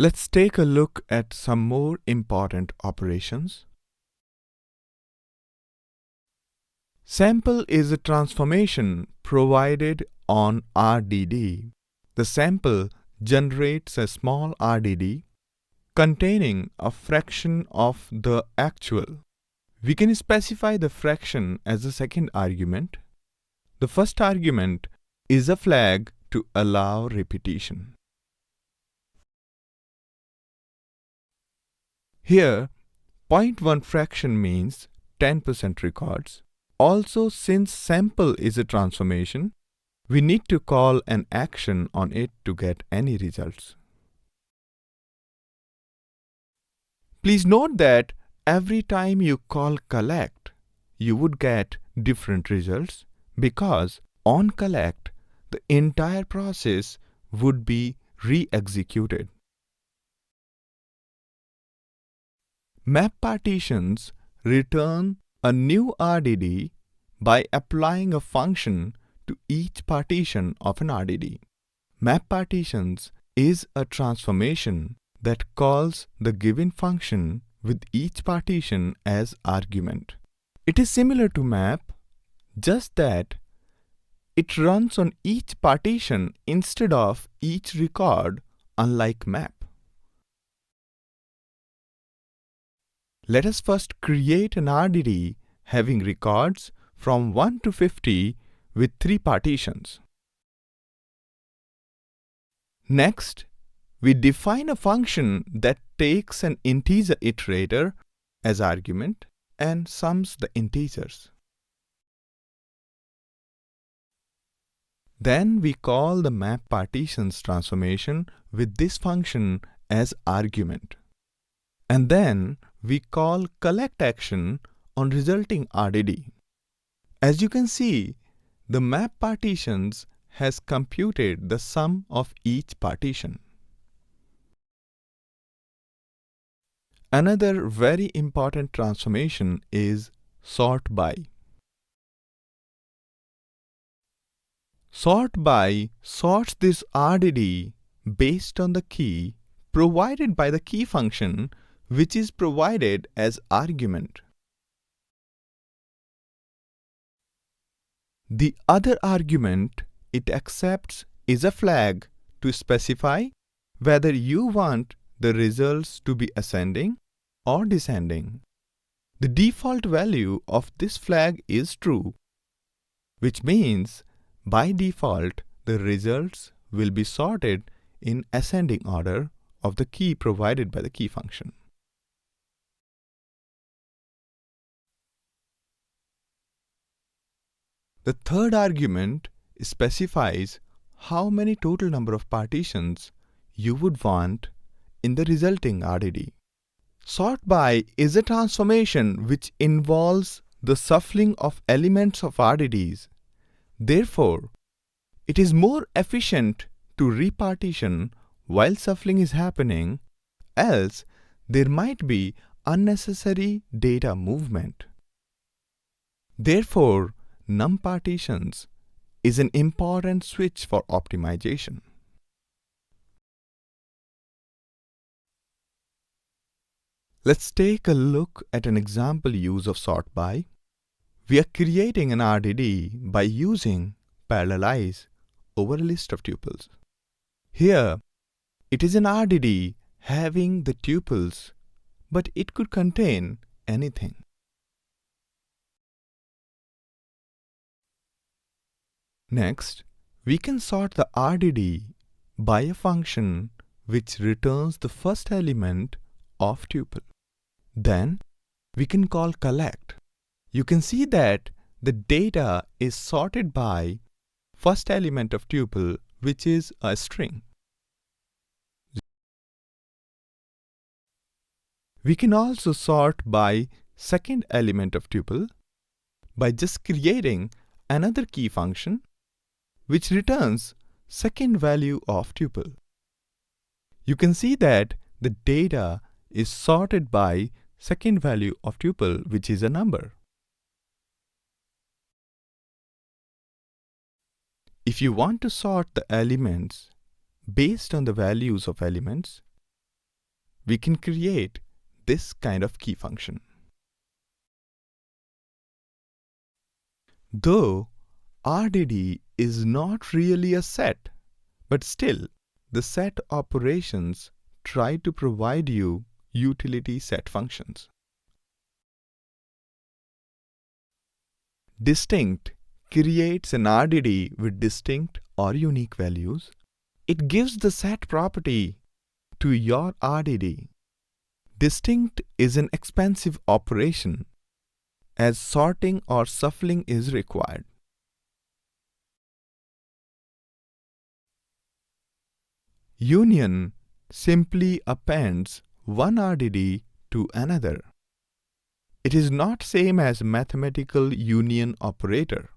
Let's take a look at some more important operations. Sample is a transformation provided on RDD. The sample generates a small RDD containing a fraction of the actual. We can specify the fraction as a second argument. The first argument is a flag to allow repetition. Here, 0.1 fraction means 10% records. Also, since sample is a transformation, we need to call an action on it to get any results. Please note that every time you call collect, you would get different results because on collect, the entire process would be re-executed. Map partitions return a new RDD by applying a function to each partition of an RDD. Map partitions is a transformation that calls the given function with each partition as argument. It is similar to map, just that it runs on each partition instead of each record, unlike map. Let us first create an RDD having records from 1 to 50 with 3 partitions. Next, we define a function that takes an integer iterator as argument and sums the integers. Then we call the map partitions transformation with this function as argument. And then we call collect action on resulting RDD. As you can see, the map partitions has computed the sum of each partition. Another very important transformation is sort by. Sort by sorts this RDD based on the key provided by the key function, which is provided as argument. The other argument it accepts is a flag to specify whether you want the results to be ascending or descending. The default value of this flag is true, which means by default the results will be sorted in ascending order of the key provided by the key function. The third argument specifies how many total number of partitions you would want in the resulting RDD. Sort by is a transformation which involves the shuffling of elements of RDDs. Therefore, it is more efficient to repartition while shuffling is happening, else there might be unnecessary data movement. Therefore, num partitions is an important switch for optimization. Let's take a look at an example use of sort by. We are creating an RDD by using parallelize over a list of tuples. Here, it is an RDD having the tuples, but it could contain anything. Next, we can sort the RDD by a function which returns the first element of tuple. Then, we can call collect. You can see that the data is sorted by first element of tuple, which is a string. We can also sort by second element of tuple by just creating another key function which returns second value of tuple. You can see that the data is sorted by second value of tuple, which is a number. If you want to sort the elements based on the values of elements, we can create this kind of key function. Though RDD is not really a set, but still, the set operations try to provide you utility set functions. Distinct creates an RDD with distinct or unique values. It gives the set property to your RDD. Distinct is an expensive operation as sorting or shuffling is required. Union simply appends one RDD to another. It is not same as mathematical union operator,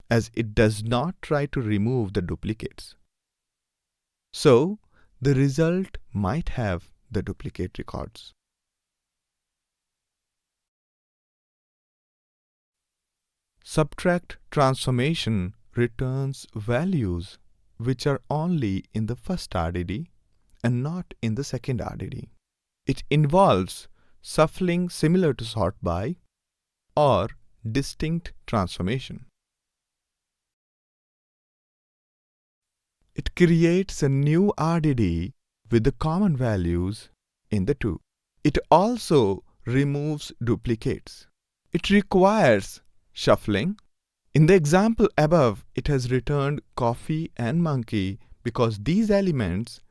as it does not try to remove the duplicates. So, the result might have the duplicate records. Subtract transformation returns values which are only in the first RDD and not in the second RDD. It involves shuffling similar to sort by or distinct transformation. It creates a new RDD with the common values in the two. It also removes duplicates. It requires shuffling. In the example above, it has returned coffee and monkey because these elements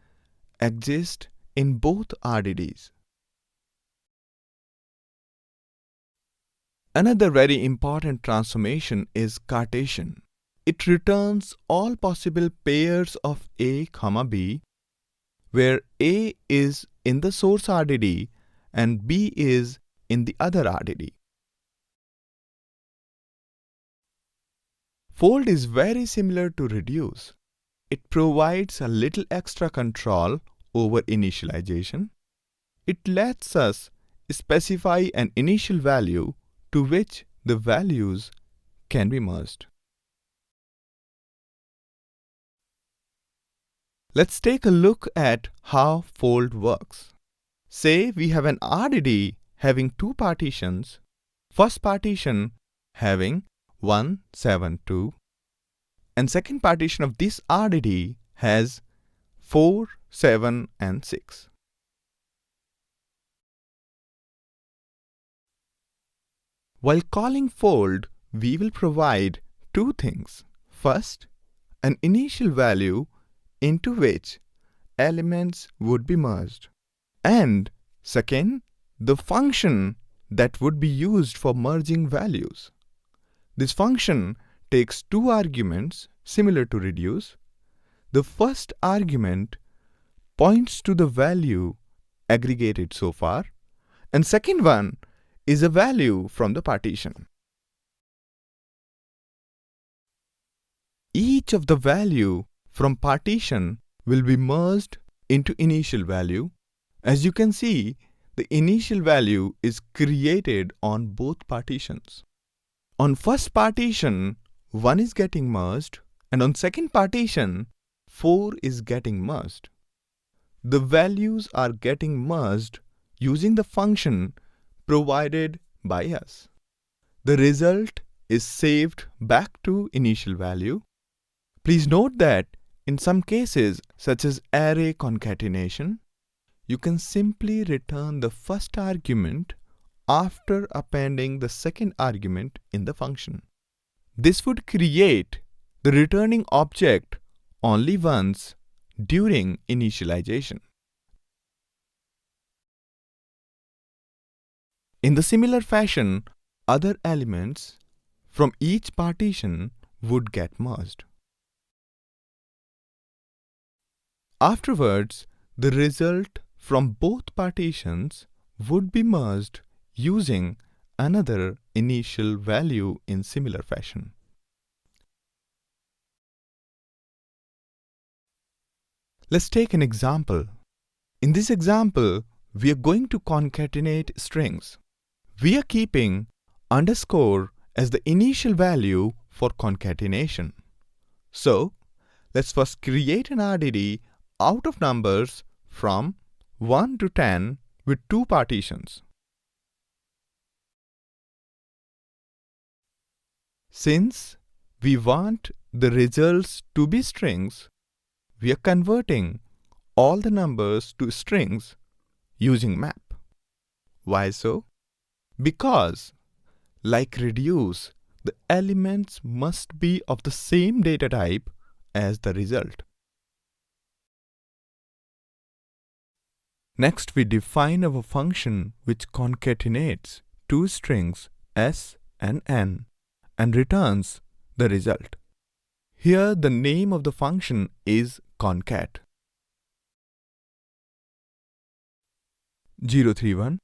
exist in both RDDs. Another very important transformation is Cartesian. It returns all possible pairs of A, B, where A is in the source RDD and B is in the other RDD. Fold is very similar to reduce. It provides a little extra control over initialization. It lets us specify an initial value to which the values can be merged. Let's take a look at how fold works. Say we have an RDD having two partitions, first partition having 1, 7, 2, and second partition of this RDD has 4, 7, and 6. While calling fold, we will provide two things. First, an initial value into which elements would be merged. And second, the function that would be used for merging values. This function takes two arguments similar to reduce. The first argument points to the value aggregated so far, and second one is a value from the partition. Each of the value from partition will be merged into initial value. As you can see, the initial value is created on both partitions. On first partition, 1 is getting merged, and on second partition, 4 is getting merged. The values are getting merged using the function provided by us. The result is saved back to initial value. Please note that in some cases, such as array concatenation, you can simply return the first argument after appending the second argument in the function. This would create the returning object only once during initialization. In the similar fashion, other elements from each partition would get merged. Afterwards, the result from both partitions would be merged using another initial value in similar fashion. Let's take an example. In this example, we are going to concatenate strings. We are keeping underscore as the initial value for concatenation. So, let's first create an RDD out of numbers from 1 to 10 with two partitions. Since we want the results to be strings, we are converting all the numbers to strings using map. Why so? Because, like reduce, the elements must be of the same data type as the result. Next, we define our function which concatenates two strings s and n and returns the result. Here, the name of the function is concat. 031.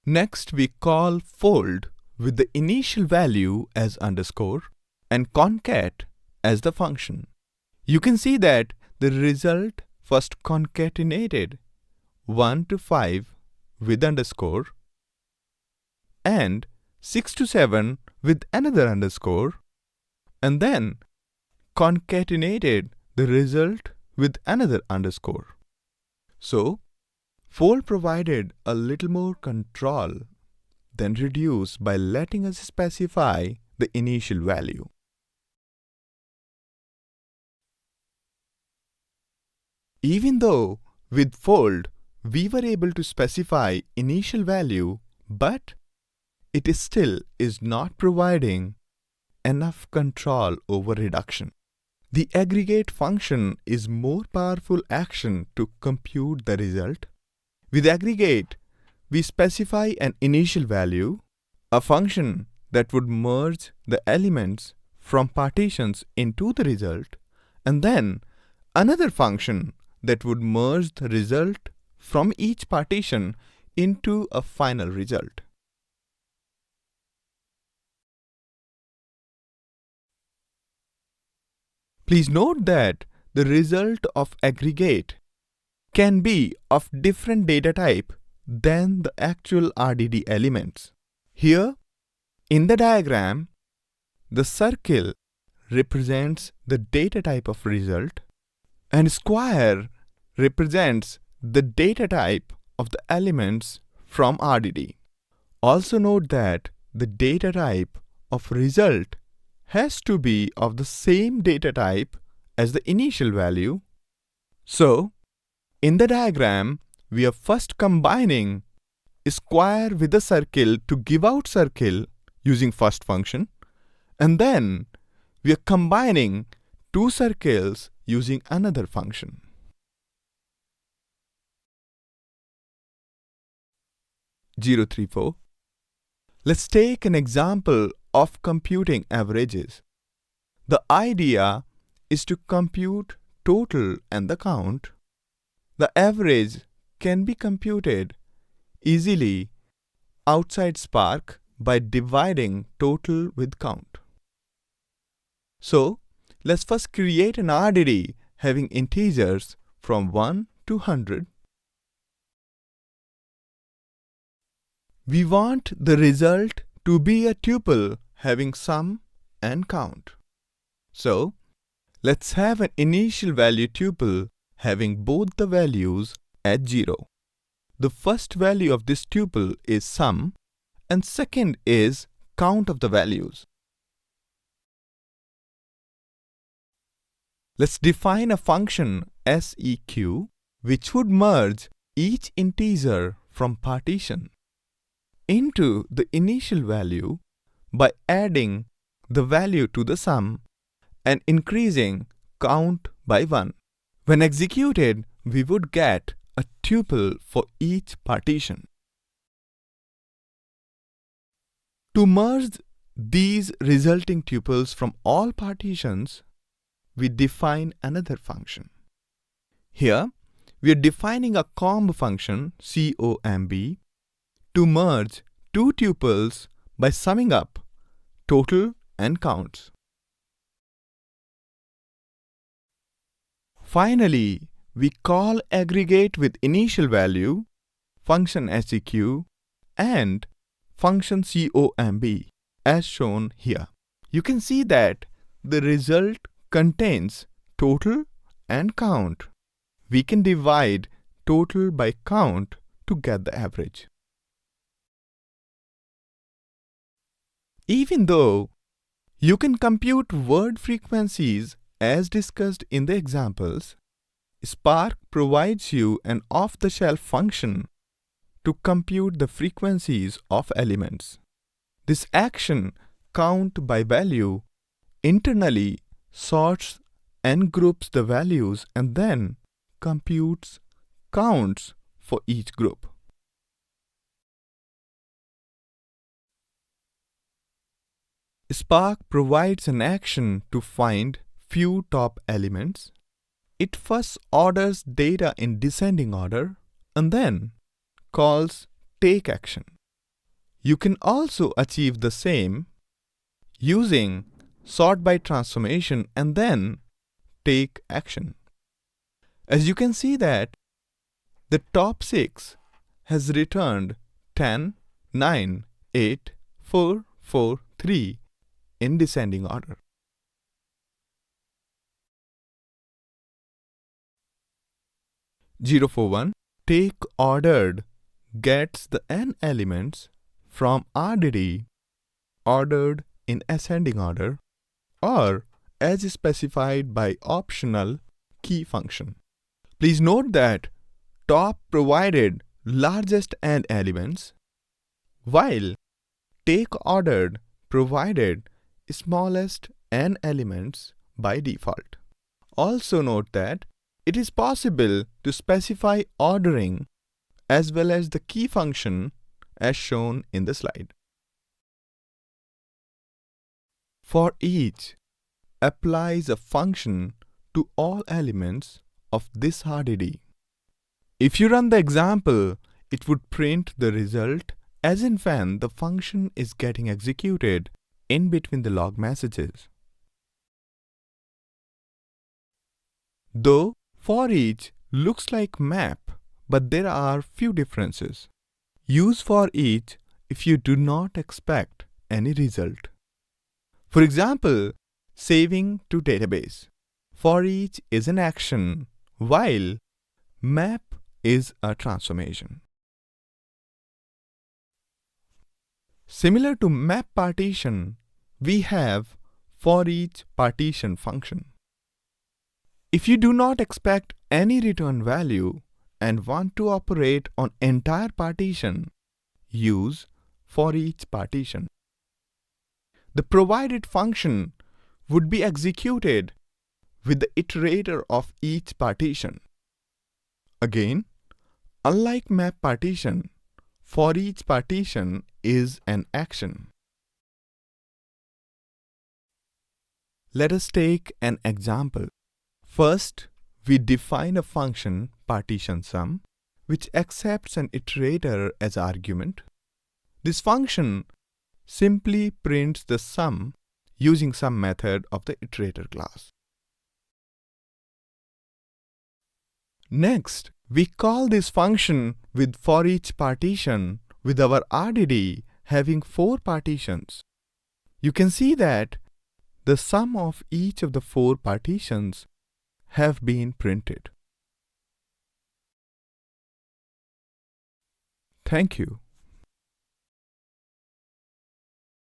Next, we call fold with the initial value as underscore and concat as the function. You can see that the result first concatenated 1 to 5 with underscore and 6 to 7 with another underscore, and then concatenated the result with another underscore. So, fold provided a little more control than reduce by letting us specify the initial value. Even though with fold we were able to specify initial value, but it still is not providing enough control over reduction. The aggregate function is more powerful action to compute the result. With aggregate, we specify an initial value, a function that would merge the elements from partitions into the result, and then another function that would merge the result from each partition into a final result. Please note that the result of aggregate can be of different data type than the actual RDD elements. Here, in the diagram, the circle represents the data type of result and square represents the data type of the elements from RDD. Also note that the data type of result has to be of the same data type as the initial value. So, in the diagram, we are first combining square with a circle to give out circle using first function, and then we are combining two circles using another function. (034). Let's take an example of computing averages. The idea is to compute total and the count. The average can be computed easily outside Spark by dividing total with count. So, let's first create an RDD having integers from 1 to 100. We want the result to be a tuple having sum and count. So, let's have an initial value tuple having both the values at 0. The first value of this tuple is sum and second is count of the values. Let's define a function seq which would merge each integer from partition into the initial value by adding the value to the sum and increasing count by 1. When executed, we would get a tuple for each partition. To merge these resulting tuples from all partitions, we define another function. Here, we are defining a comb function, comb, to merge two tuples by summing up total and counts. Finally, we call aggregate with initial value, function seq, and function comb as shown here. You can see that the result contains total and count. We can divide total by count to get the average. Even though you can compute word frequencies as discussed in the examples, Spark provides you an off-the-shelf function to compute the frequencies of elements. This action, count by value, internally sorts and groups the values and then computes counts for each group. Spark provides an action to find few top elements. It first orders data in descending order and then calls take action. You can also achieve the same using sort by transformation and then take action. As you can see that the top 6 has returned 10, 9, 8, 4, 4, 3 in descending order. Zero for 1, take ordered gets the n elements from RDD ordered in ascending order or as specified by optional key function. Please note that top provided largest n elements while take ordered provided smallest n elements by default. Also note that it is possible to specify ordering as well as the key function as shown in the slide. For each applies a function to all elements of this RDD. If you run the example, it would print the result as in when the function is getting executed in between the log messages. Though for each looks like map, but there are few differences. Use for each if you do not expect any result. For example, saving to database. For each is an action, while map is a transformation. Similar to map partition, we have for each partition function. If you do not expect any return value and want to operate on entire partition, use for each partition. The provided function would be executed with the iterator of each partition. Again, unlike map partition, for each partition is an action. Let us take an example. First, we define a function partition sum which accepts an iterator as argument. This function simply prints the sum using some method of the iterator class. Next, we call this function with for each partition with our RDD having 4 partitions. You can see that the sum of each of the 4 partitions have been printed. Thank you.